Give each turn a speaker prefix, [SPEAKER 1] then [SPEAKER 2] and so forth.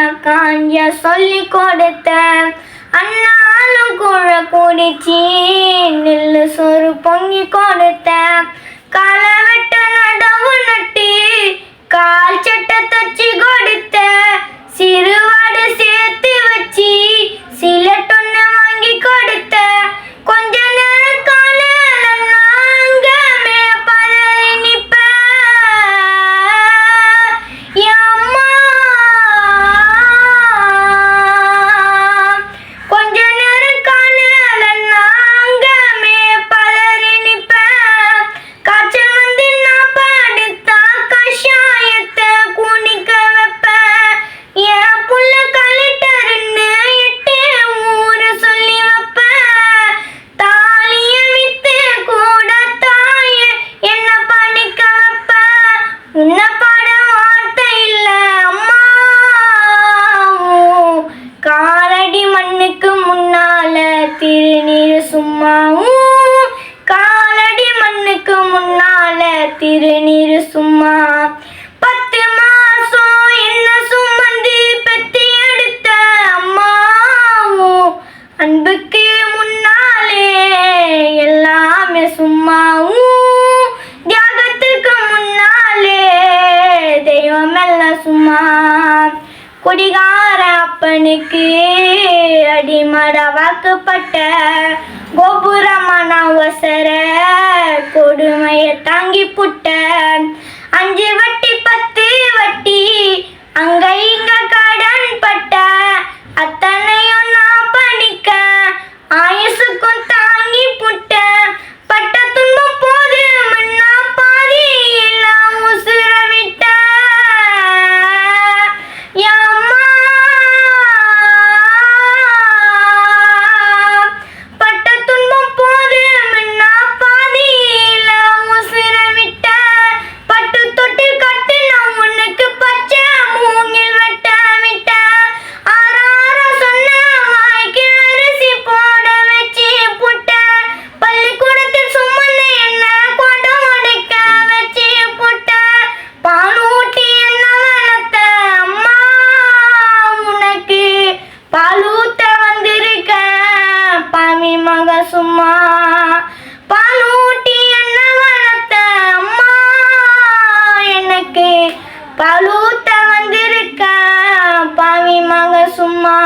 [SPEAKER 1] அக்காஞ்ச சொல்லி கொடுத்த அண்ணாலும் குழ குடிச்சி நெல்லு சோறு பொங்கி கொடுத்த காலை வெட்ட நடவு நட்டி கால் சட்டை தச்சு கொடுத்த சிறுவாடு சேர்த்து வச்சு சிலட்டொன்னு வாங்கி கொடுத்த கொஞ்ச நேரம் காலையில நாங்கமே பதறி நிப்பேன் அம்மா. கொஞ்ச நேரம் காலையில நாங்கமே பதறி நிப்பேன். காய்ச்சல் வந்து நான் படுத்தா கஷாயத்தை குடிக்க வைப்பேன். என் புள்ள கலெக்டர்னு 8 ஊரு சொல்லி வைப்பேன். தாலிய வித்து கூட தாய என்ன படிக்க வைப்பேன். உன்னை பாட வார்த்தை இல்ல அம்மா. காலடி மண்ணுக்கு முன்னால திருநீர் சும்மாவும் காலடி மண்ணுக்கு முன்னால திருநீர் சும்மா 10 மாசம் என்ன சுமந்து பெத்தி எடுத்த அம்மாவும் அன்புக்கு முன்னாலே எல்லாமே சும்மாவும் தியாகத்துக்கு முன்னாலே தெய்வம் எல்லாம் சும்மா. குடிகார அப்பனுக்கு அடிமட வாக்குப்பட்ட கோபுரமான அவசர கொடுமையை தாங்கி புட்ட 5 வட்டி 10 வட்டி அங்க இங்க கடன் பட்ட அத்தனையும் நான் படிக்க ஆயுசுக்கும் தாங்கி புட்ட பட்ட துன்பம் போது மண்ணா பாதியில உசுர விட்ட அம்மா. பட்ட துன்பம் போது மண்ணா பாதியில உசுர விட்ட பட்டு தொட்டு கட்டு நான் உனக்கு பச்சை மூங்கில் வெட்ட விட்ட ஆறார சொன்ன வாய்க்கு அரிசி போட வச்சு புட்ட பள்ளிக்கூடத்தில் சுமந்து என்ன கொண்டு முடிக்க வச்சு புட்ட பால் ஊட்டி என்ன வளர்த்த அம்மா. உனக்கு பால் ஊத்த வந்திருக்க பாவி மக சும்மா. பால் ஊட்டி என்ன வளர்த்த அம்மா. எனக்கு பால் ஊத்த வந்திருக்க பாவி மக சும்மா.